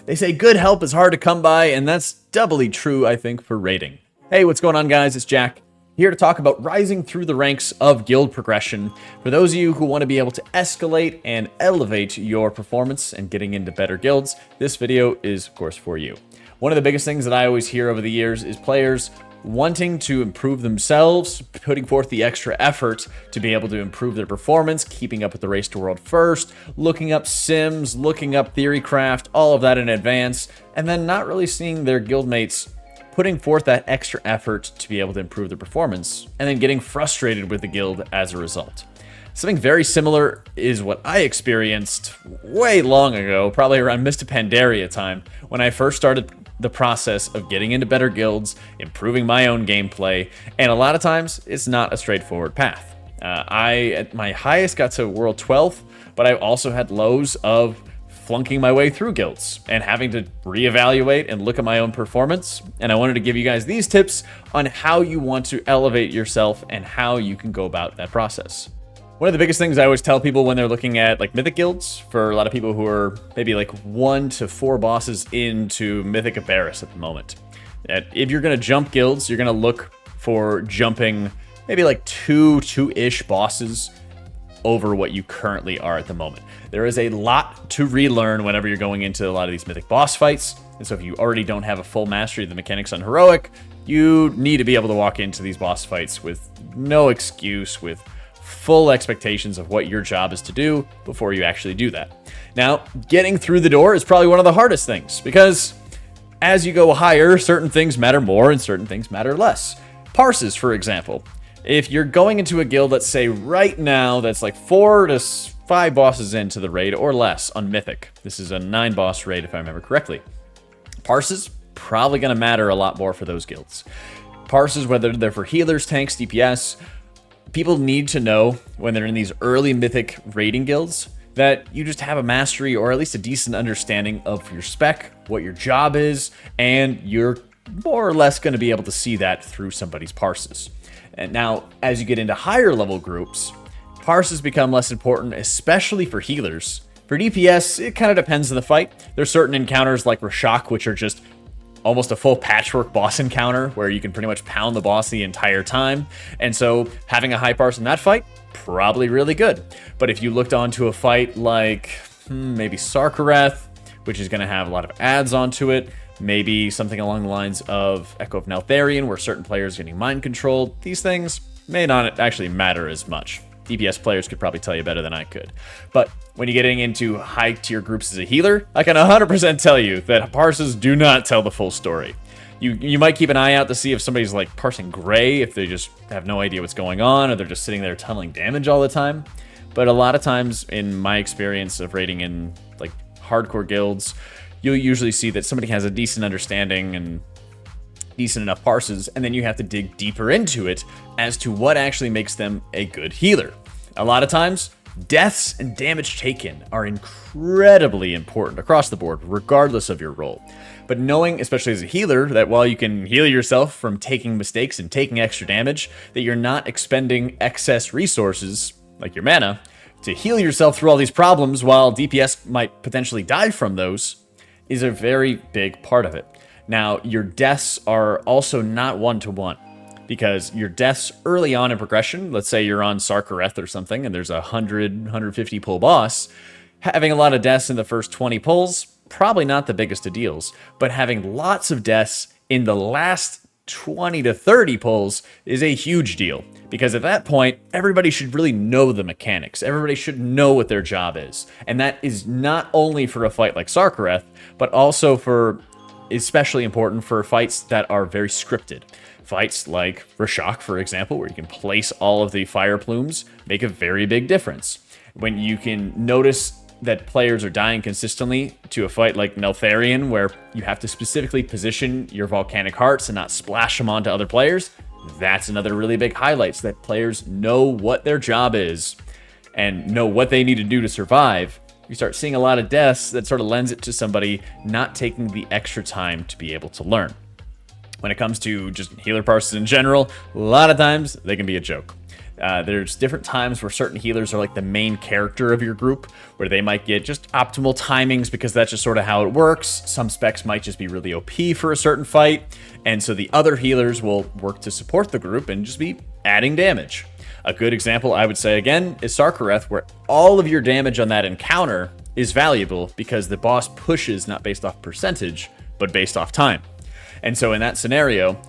They say good help is hard to come by, and that's doubly true, I think, for raiding. Hey, what's going on, guys? It's Jack, here to talk about rising through the ranks of guild progression. For those of you who want to be able to escalate and elevate your performance and getting into better guilds, this video is, of course, for you. One of the biggest things that I always hear over the years is players wanting to improve themselves, putting forth the extra effort to be able to improve their performance, keeping up with the race to world first, looking up sims, looking up theorycraft, all of that in advance, and then not really seeing their guildmates putting forth that extra effort to be able to improve their performance, and then getting frustrated with the guild as a result. Something very similar is what I experienced way long ago, probably around Mr. Pandaria time, when I first started the process of getting into better guilds, improving my own gameplay, and a lot of times it's not a straightforward path. I, at my highest, got to World 12th, but I also had lows of flunking my way through guilds and having to reevaluate and look at my own performance. And I wanted to give you guys these tips on how you want to elevate yourself and how you can go about that process. One of the biggest things I always tell people when they're looking at like mythic guilds, for a lot of people who are maybe like 1 to 4 bosses into Mythic Abaris at the moment, that if you're going to jump guilds, you're going to look for jumping maybe like 2-ish bosses over what you currently are at the moment. There is a lot to relearn whenever you're going into a lot of these mythic boss fights, and so if you already don't have a full mastery of the mechanics on heroic, you need to be able to walk into these boss fights with no excuse, with full expectations of what your job is to do before you actually do that. Now, getting through the door is probably one of the hardest things, because as you go higher, certain things matter more and certain things matter less. Parses, for example. If you're going into a guild, let's say right now, that's like 4 to 5 bosses into the raid or less on Mythic. This is a 9 boss raid if I remember correctly. Parses, probably going to matter a lot more for those guilds. Parses, whether they're for healers, tanks, DPS, people need to know when they're in these early Mythic raiding guilds that you just have a mastery or at least a decent understanding of your spec, what your job is, and you're more or less going to be able to see that through somebody's parses. And now, as you get into higher level groups, parses become less important, especially for healers. For DPS, it kind of depends on the fight. There's certain encounters like Rashok, which are just almost a full patchwork boss encounter where you can pretty much pound the boss the entire time. And so having a high parse in that fight, probably really good. But if you looked onto a fight like maybe Sarkareth, which is going to have a lot of adds onto it, maybe something along the lines of Echo of Neltharion, where certain players are getting mind controlled, these things may not actually matter as much. DPS players could probably tell you better than I could. But when you're getting into high tier groups as a healer, I can 100% tell you that parses do not tell the full story. You might keep an eye out to see if somebody's like parsing gray, if they just have no idea what's going on, or they're just sitting there tunneling damage all the time. But a lot of times, in my experience of raiding in like hardcore guilds, you'll usually see that somebody has a decent understanding and decent enough parses, and then you have to dig deeper into it as to what actually makes them a good healer. A lot of times, deaths and damage taken are incredibly important across the board, regardless of your role. But knowing, especially as a healer, that while you can heal yourself from taking mistakes and taking extra damage, that you're not expending excess resources, like your mana, to heal yourself through all these problems while DPS might potentially die from those, is a very big part of it. Now, your deaths are also not one-to-one, because your deaths early on in progression, let's say you're on Sarkareth or something, and there's a 150 pull boss, having a lot of deaths in the first 20 pulls, probably not the biggest of deals, but having lots of deaths in the last 20 to 30 pulls is a huge deal, because at that point, everybody should really know the mechanics. Everybody should know what their job is, and that is not only for a fight like Sarkareth, but also for especially important for fights that are very scripted. Fights like Rashok, for example, where you can place all of the fire plumes, make a very big difference. When you can notice that players are dying consistently to a fight like Neltharion, where you have to specifically position your volcanic hearts and not splash them onto other players, that's another really big highlight, so that players know what their job is and know what they need to do to survive. You start seeing a lot of deaths that sort of lends it to somebody not taking the extra time to be able to learn. When it comes to just healer parses in general, a lot of times they can be a joke. There's different times where certain healers are like the main character of your group, where they might get just optimal timings because that's just sort of how it works. Some specs might just be really OP for a certain fight, and so the other healers will work to support the group and just be adding damage. A good example, I would say again, is Sarkareth, where all of your damage on that encounter is valuable because the boss pushes not based off percentage, but based off time. And so in that scenario,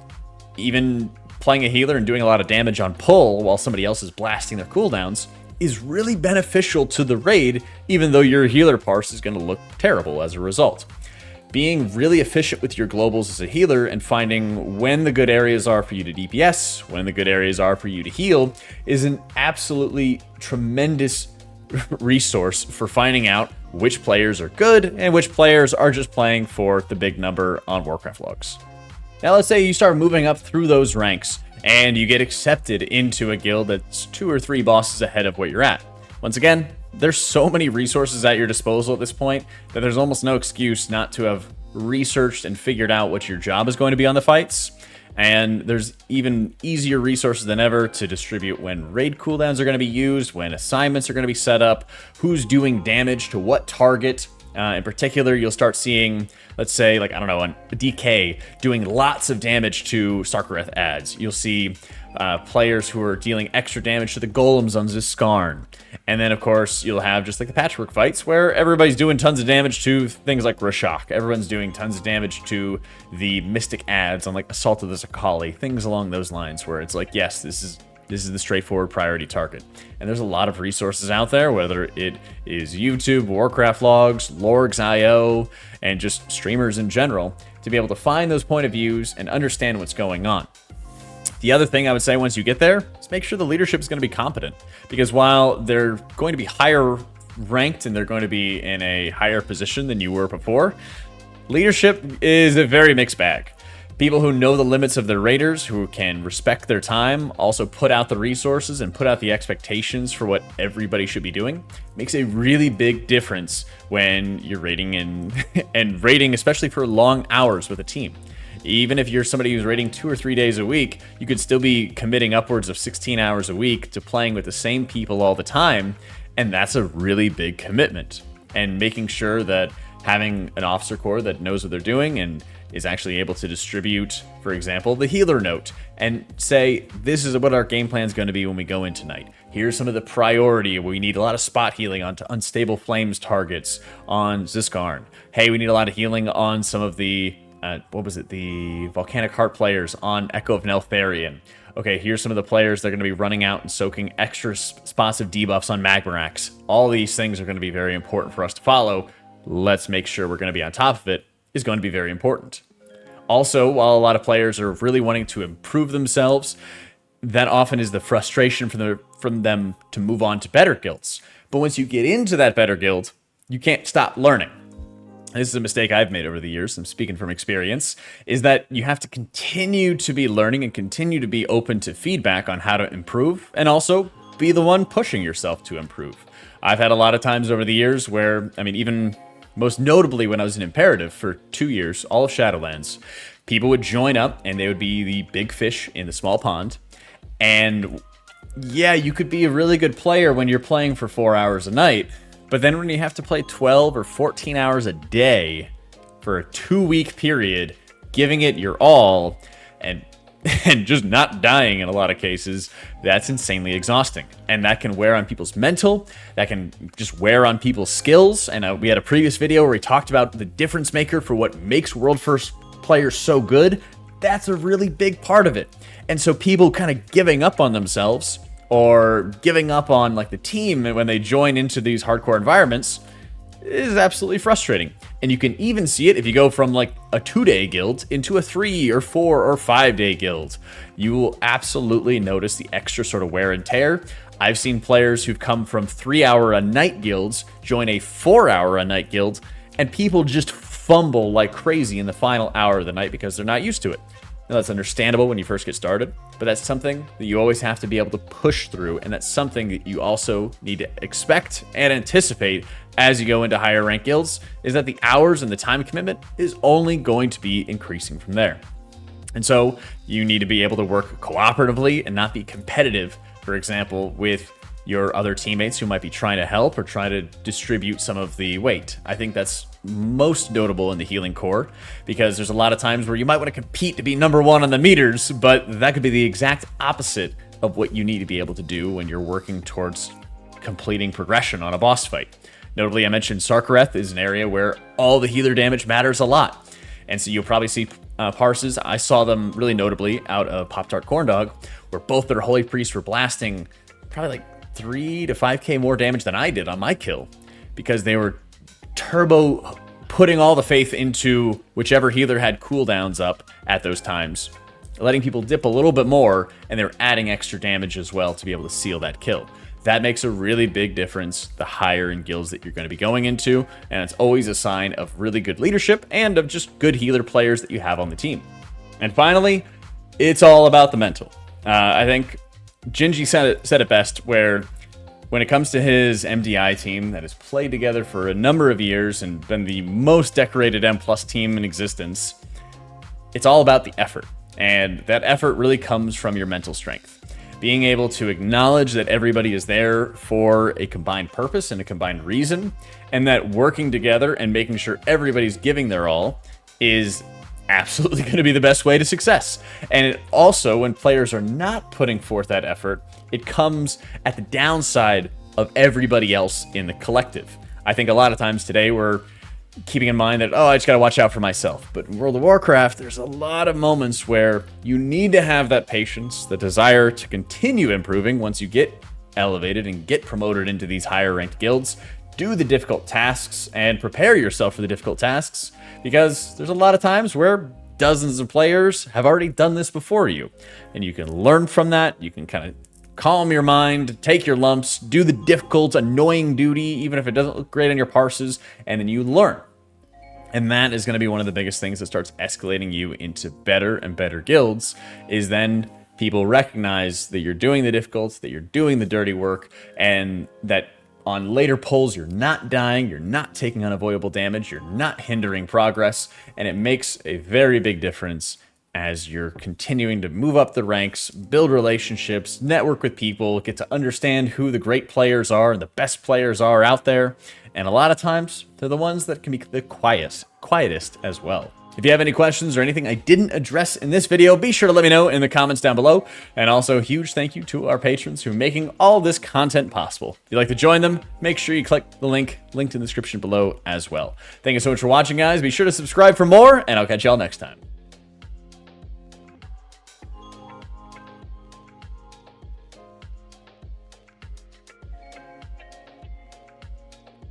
even playing a healer and doing a lot of damage on pull while somebody else is blasting their cooldowns is really beneficial to the raid, even though your healer parse is going to look terrible as a result. Being really efficient with your globals as a healer and finding when the good areas are for you to DPS, when the good areas are for you to heal, is an absolutely tremendous resource for finding out which players are good and which players are just playing for the big number on Warcraft logs. Now let's say you start moving up through those ranks and you get accepted into a guild that's 2 or 3 bosses ahead of what you're at. Once again, there's so many resources at your disposal at this point that there's almost no excuse not to have researched and figured out what your job is going to be on the fights. And there's even easier resources than ever to distribute when raid cooldowns are going to be used, when assignments are going to be set up, who's doing damage to what target. In particular, you'll start seeing, let's say, like, I don't know, a DK doing lots of damage to Sarkareth ads. You'll see players who are dealing extra damage to the golems on Ziskarn. And then, of course, you'll have just like the patchwork fights where everybody's doing tons of damage to things like Rashok. Everyone's doing tons of damage to the Mystic ads on like Assault of the Zakali, things along those lines where it's like, yes, this is the straightforward priority target. And there's a lot of resources out there, whether it is YouTube, Warcraft logs, Lorgs.io, and just streamers in general, to be able to find those point of views and understand what's going on. The other thing I would say once you get there is make sure the leadership is going to be competent. Because while they're going to be higher ranked and they're going to be in a higher position than you were before, leadership is a very mixed bag. People who know the limits of their raiders, who can respect their time, also put out the resources and put out the expectations for what everybody should be doing, makes a really big difference when you're raiding and raiding, especially for long hours with a team. Even if you're somebody who's raiding 2 or 3 days a week, you could still be committing upwards of 16 hours a week to playing with the same people all the time, and that's a really big commitment. And making sure that having an officer corps that knows what they're doing and is actually able to distribute, for example, the healer note and say, this is what our game plan is going to be when we go in tonight. Here's some of the priority. We need a lot of spot healing onto unstable flames targets on Ziskarn. Hey, we need a lot of healing on some of the the Volcanic Heart players on Echo of Neltharion. Okay, here's some of the players that are going to be running out and soaking extra spots of debuffs on Magmarax. All these things are going to be very important for us to follow. Let's make sure we're going to be on top of it, is going to be very important. Also, while a lot of players are really wanting to improve themselves, that often is the frustration from them to move on to better guilds. But once you get into that better guild, you can't stop learning. This is a mistake I've made over the years, I'm speaking from experience, is that you have to continue to be learning and continue to be open to feedback on how to improve, and also be the one pushing yourself to improve. I've had a lot of times over the years where, I mean, even most notably when I was in Imperative for 2 years, all of Shadowlands, people would join up and they would be the big fish in the small pond. And yeah, you could be a really good player when you're playing for 4 hours a night, but then when you have to play 12 or 14 hours a day for a 2-week period, giving it your all and just not dying in a lot of cases, that's insanely exhausting. And that can wear on people's mental, that can just wear on people's skills. And we had a previous video where we talked about the difference maker for what makes World First players so good. That's a really big part of it. And so people kind of giving up on themselves or giving up on like the team when they join into these hardcore environments is absolutely frustrating. And you can even see it if you go from like a 2-day guild into a 3 or 4 or 5-day guild. You will absolutely notice the extra sort of wear and tear. I've seen players who've come from 3-hour-a-night guilds join a 4-hour-a-night guild, and people just fumble like crazy in the final hour of the night because they're not used to it. Now, that's understandable when you first get started, but that's something that you always have to be able to push through, and that's something that you also need to expect and anticipate as you go into higher rank guilds, is that the hours and the time commitment is only going to be increasing from there. And so you need to be able to work cooperatively and not be competitive for example, with your other teammates who might be trying to help or try to distribute some of the weight. I think that's most notable in the healing core, because there's a lot of times where you might want to compete to be #1 on the meters, but that could be the exact opposite of what you need to be able to do when you're working towards completing progression on a boss fight. Notably, I mentioned Sarkareth is an area where all the healer damage matters a lot. And so you'll probably see parses. I saw them really notably out of Pop-Tart Corndog, where both their Holy Priests were blasting probably like 3 to 5k more damage than I did on my kill, because they were turbo putting all the faith into whichever healer had cooldowns up at those times, letting people dip a little bit more, and they're adding extra damage as well to be able to seal that kill. That makes a really big difference the higher in guilds that you're going to be going into, and it's always a sign of really good leadership and of just good healer players that you have on the team. And finally, it's all about the mental. I think Gingy said it best, where when it comes to his MDI team that has played together for a number of years and been the most decorated M+ team in existence, it's all about the effort. And that effort really comes from your mental strength. Being able to acknowledge that everybody is there for a combined purpose and a combined reason, and that working together and making sure everybody's giving their all is absolutely going to be the best way to success. And it also, when players are not putting forth that effort, it comes at the downside of everybody else in the collective. I think a lot of times today we're keeping in mind that, oh, I just got to watch out for myself. But in World of Warcraft, there's a lot of moments where you need to have that patience, the desire to continue improving once you get elevated and get promoted into these higher ranked guilds. Do the difficult tasks and prepare yourself for the difficult tasks, because there's a lot of times where dozens of players have already done this before you, and you can learn from that. You can kind of calm your mind, take your lumps, do the difficult, annoying duty, even if it doesn't look great on your parses, and then you learn. And that is going to be one of the biggest things that starts escalating you into better and better guilds, is then people recognize that you're doing the difficult, that you're doing the dirty work, and that on later pulls, you're not dying, you're not taking unavoidable damage, you're not hindering progress, and it makes a very big difference as you're continuing to move up the ranks, build relationships, network with people, get to understand who the great players are and the best players are out there. And a lot of times, they're the ones that can be the quietest as well. If you have any questions or anything I didn't address in this video, be sure to let me know in the comments down below. And also, a huge thank you to our patrons who are making all this content possible. If you'd like to join them, make sure you click the link linked in the description below as well. Thank you so much for watching, guys. Be sure to subscribe for more, and I'll catch y'all next time.